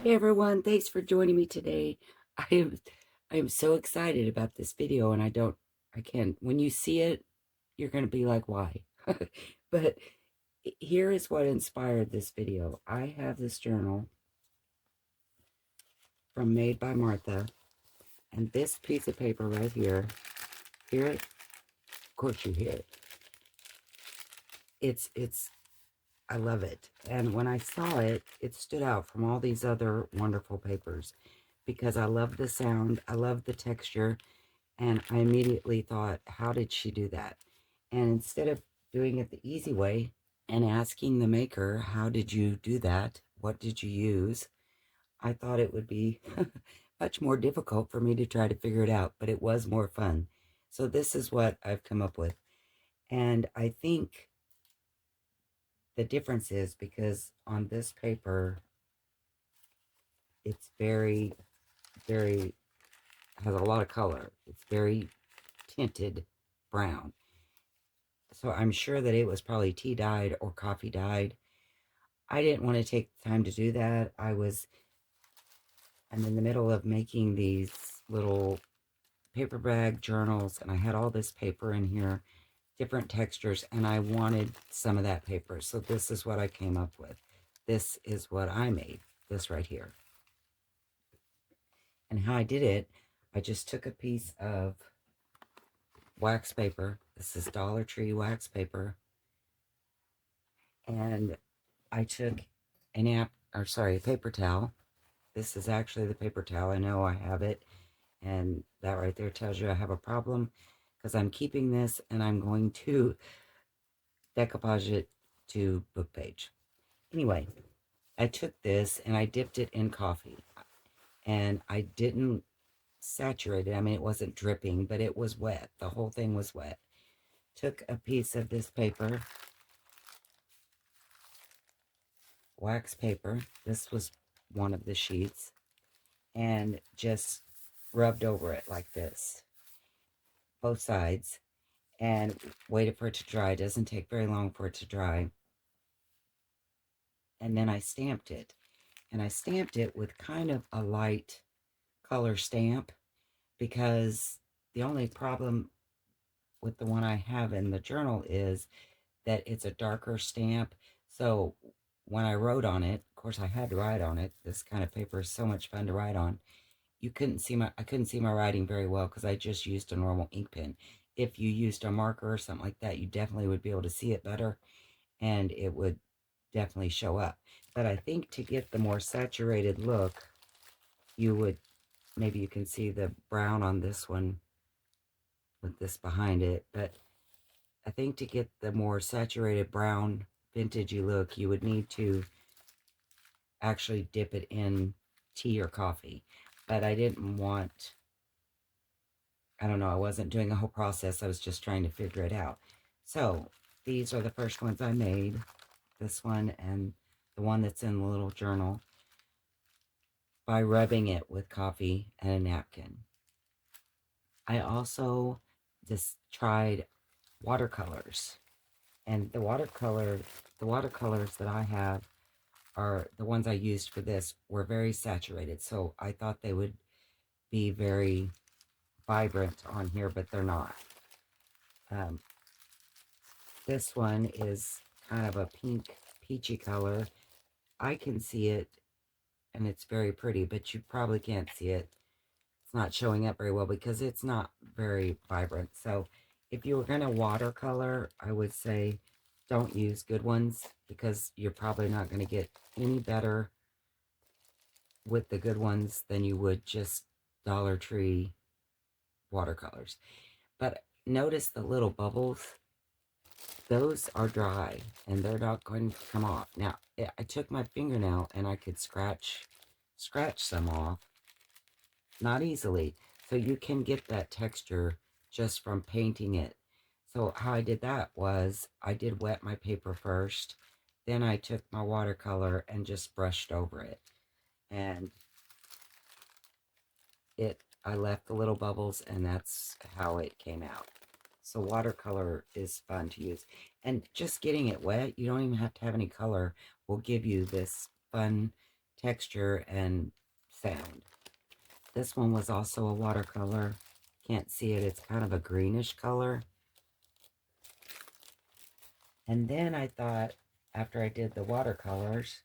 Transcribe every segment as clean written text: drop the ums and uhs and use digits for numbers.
Hey everyone, thanks for joining me today. I am I am so excited about this video and I can't when you see it, you're gonna be like, why? But here is what inspired this video. I have this journal from Made by Martha, and this piece of paper right here, hear it? Of course you hear it. It's I love it. And when I saw it, it stood out from all these other wonderful papers because I love the sound, I love the texture. And I immediately thought, how did she do that? And instead of doing it the easy way and asking the maker, how did you do that? What did you use? I thought it would be much more difficult for me to try to figure it out, but it was more fun. So this is what I've come up with. And I think the difference is because on this paper, it's very, has a lot of color. It's very tinted brown. So I'm sure that it was probably tea dyed or coffee dyed. I didn't want to take the time to do that. I'm in the middle of making these little paper bag journals, and I had all this paper in here, different textures, and I wanted some of that paper. So this is what I came up with. This is what I made, this right here. And how I did it, I just took a piece of wax paper. This is Dollar Tree wax paper. And I took a paper towel. This is actually the paper towel. I know I have it. And that right there tells you I have a problem because I'm keeping this and I'm going to decoupage it to book page. Anyway, I took this and I dipped it in coffee and I didn't saturate it. I mean, it wasn't dripping, but it was wet. The whole thing was wet. Took a piece of this paper, wax paper. This was one of the sheets, and just rubbed over it like this, both sides, and waited for it to dry. It doesn't take very long for it to dry. And then I stamped it. And I stamped it with kind of a light color stamp because the only problem with the one I have in the journal is that it's a darker stamp. So when I wrote on it, of course I had to write on it. This kind of paper is so much fun to write on. I couldn't see my writing very well because I just used a normal ink pen. If you used a marker or something like that, you definitely would be able to see it better and it would definitely show up. But I think to get the more saturated look, you would, maybe you can see the brown on this one with this behind it, but I think to get the more saturated brown vintagey look, you would need to actually dip it in tea or coffee. But I didn't want, I don't know, I wasn't doing a whole process. I was just trying to figure it out. So these are the first ones I made. This one and the one that's in the little journal by rubbing it with coffee and a napkin. I also just tried watercolors. And the watercolors that I have are the ones I used for this were very saturated. So I thought they would be very vibrant on here, but they're not. Um, this one is kind of a pink, peachy color. I can see it, and it's very pretty, but you probably can't see it. It's not showing up very well because it's not very vibrant. So if you were going to watercolor, I would say don't use good ones because you're probably not going to get any better with the good ones than you would just Dollar Tree watercolors. But notice the little bubbles. Those are dry and they're not going to come off. Now, I took my fingernail and I could scratch some off, not easily. So you can get that texture just from painting it. So how I did that was I did wet my paper first, then I took my watercolor and just brushed over it. And I left the little bubbles, and that's how it came out. So watercolor is fun to use. And just getting it wet, you don't even have to have any color, will give you this fun texture and sound. This one was also a watercolor. Can't see it. It's kind of a greenish color. And then I thought, after I did the watercolors,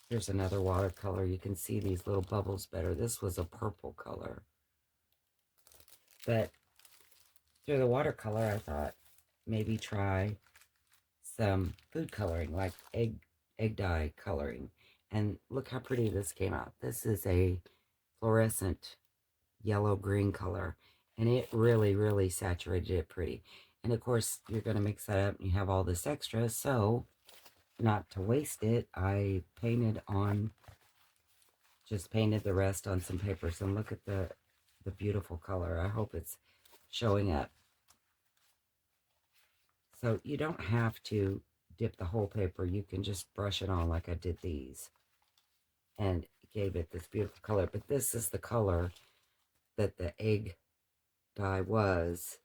here's another watercolor. You can see these little bubbles better. This was a purple color. But through the watercolor, I thought maybe try some food coloring, like egg dye coloring. And look how pretty this came out. This is a fluorescent yellow-green color, and it really, really saturated it pretty. And of course, you're going to mix that up and you have all this extra, so not to waste it, I just painted the rest on some papers. And look at the beautiful color. I hope it's showing up. So you don't have to dip the whole paper. You can just brush it on like I did these. And gave it this beautiful color. But this is the color that the egg dye was.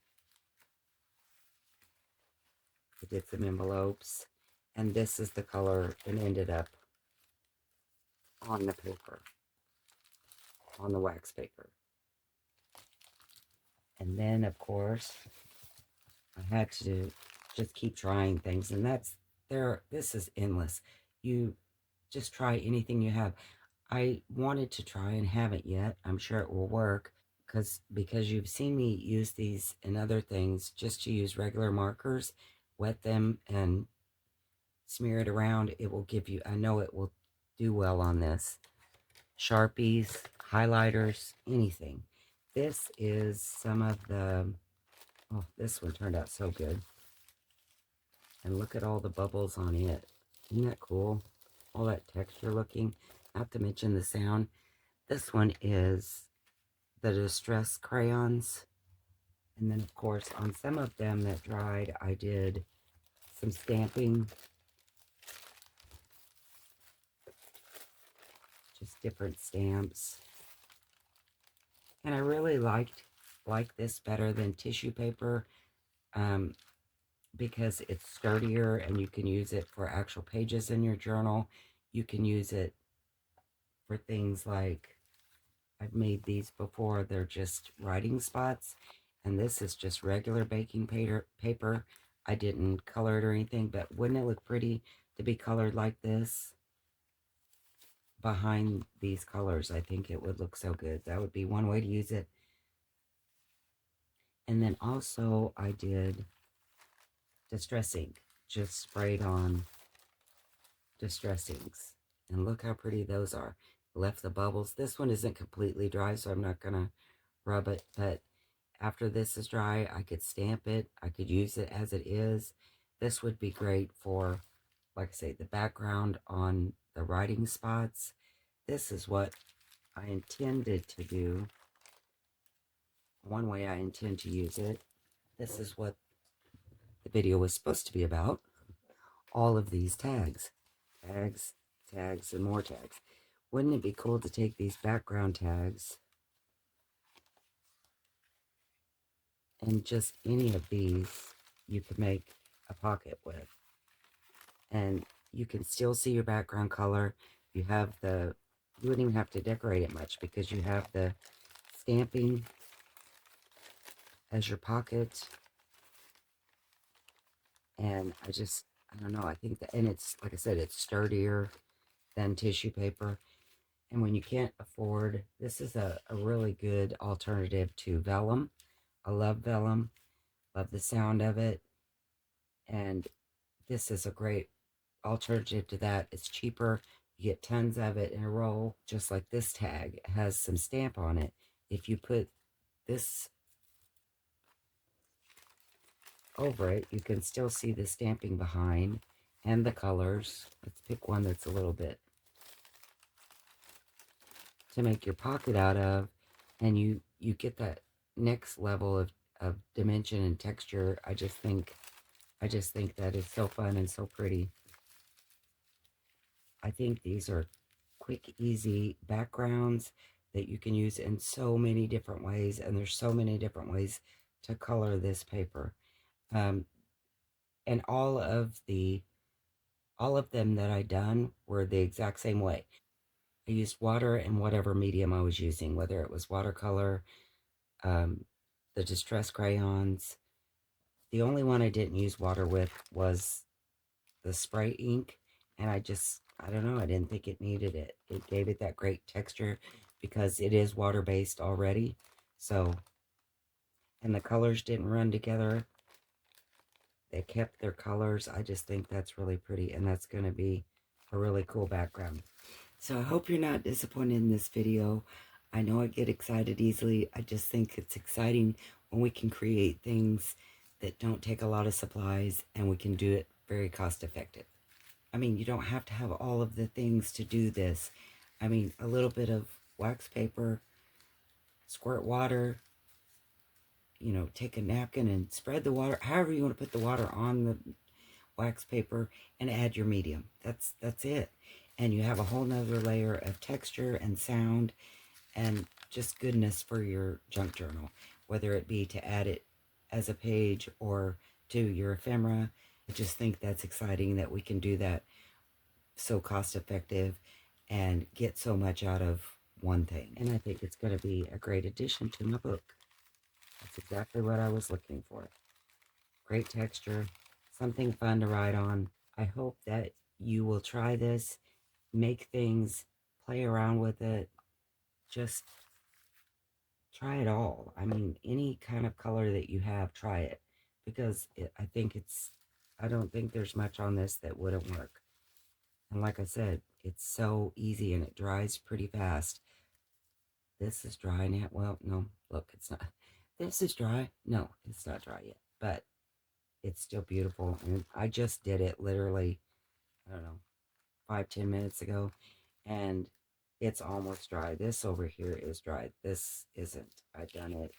I did some envelopes. And this is the color it ended up on the paper. On the wax paper. And then, of course, I had to just keep trying things. And this is endless. You just try anything you have. I wanted to try and haven't yet. I'm sure it will work because you've seen me use these and other things, just to use regular markers, wet them and smear it around. It will give you, I know it will do well on this. Sharpies, highlighters, anything. This is some of the, oh, this one turned out so good. And look at all the bubbles on it. Isn't that cool? All that texture looking, not to mention the sound. This one is the distress crayons. And then, of course, on some of them that dried, I did some stamping. Just different stamps. And I really like this better than tissue paper because it's sturdier and you can use it for actual pages in your journal. You can use it for things like, I've made these before, they're just writing spots. And this is just regular baking paper. I didn't color it or anything, but wouldn't it look pretty to be colored like this? Behind these colors, I think it would look so good. That would be one way to use it. And then also I did distress ink, just sprayed on distress inks. And look how pretty those are. Left the bubbles. This one isn't completely dry, so I'm not going to rub it, but after this is dry, I could stamp it. I could use it as it is. This would be great for, like I say, the background on the writing spots. This is what I intended to do. One way I intend to use it. This is what the video was supposed to be about. All of these tags. Tags, tags, and more tags. Wouldn't it be cool to take these background tags and just any of these you could make a pocket with? And you can still see your background color. You wouldn't even have to decorate it much because you have the stamping as your pocket. And I don't know, I think that, and it's, like I said, it's sturdier than tissue paper. And when you can't afford, this is a really good alternative to Vellum. I love Vellum, love the sound of it. And this is a great alternative to that. It's cheaper. You get tons of it in a roll, just like this tag. It has some stamp on it. If you put this over it, you can still see the stamping behind and the colors. Let's pick one that's a little bit to make your pocket out of, and you get that next level of dimension and texture. I just think that is so fun and so pretty. I think these are quick, easy backgrounds that you can use in so many different ways, and there's so many different ways to color this paper. And all of them that I done were the exact same way. I used water and whatever medium I was using, whether it was watercolor, um, the distress crayons. The only one I didn't use water with was the spray ink, and I don't know, I didn't think it needed it. It gave it that great texture because it is water-based already. So, and the colors didn't run together. They kept their colors. I just think that's really pretty, and that's going to be a really cool background. So I hope you're not disappointed in this video. I know I get excited easily. I just think it's exciting when we can create things that don't take a lot of supplies and we can do it very cost effective. I mean, you don't have to have all of the things to do this. I mean, a little bit of wax paper, squirt water, you know, take a napkin and spread the water, however you want to put the water on the wax paper, and add your medium. That's it. And you have a whole nother layer of texture and sound and just goodness for your junk journal, whether it be to add it as a page or to your ephemera. I just think that's exciting that we can do that so cost effective and get so much out of one thing. And I think it's going to be a great addition to my book. That's exactly what I was looking for. Great texture, something fun to write on. I hope that you will try this, make things, play around with it, just try it all. I mean, any kind of color that you have, try it. Because I don't think there's much on this that wouldn't work. And like I said, it's so easy and it dries pretty fast. This is dry now. Well, no, look, it's not. This is dry. No, it's not dry yet. But it's still beautiful. And I just did it literally, I don't know, 5-10 minutes ago. And it's almost dry. This over here is dry. This isn't. I've done it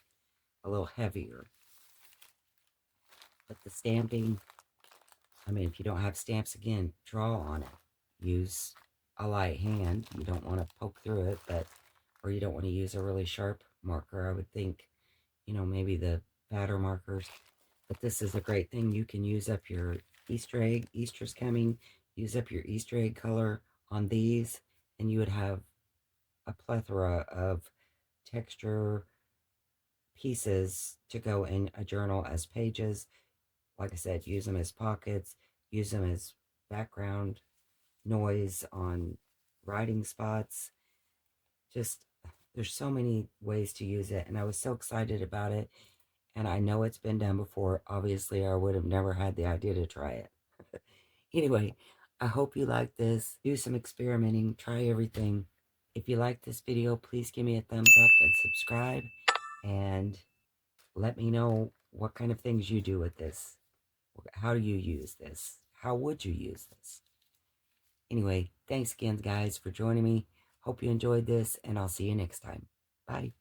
a little heavier. But the stamping, I mean, if you don't have stamps, again, draw on it. Use a light hand. You don't want to poke through it, but, or you don't want to use a really sharp marker. I would think, you know, maybe the fatter markers. But this is a great thing. You can use up your Easter egg. Easter's coming. Use up your Easter egg color on these, and you would have a plethora of texture pieces to go in a journal as pages. Like I said, use them as pockets, use them as background noise on writing spots. Just, there's so many ways to use it, and I was so excited about it. And I know it's been done before. Obviously, I would have never had the idea to try it. Anyway, I hope you like this. Do some experimenting, try everything. If you like this video, please give me a thumbs up and subscribe. And let me know what kind of things you do with this. How do you use this? How would you use this? Anyway, thanks again, guys, for joining me. Hope you enjoyed this, and I'll see you next time. Bye.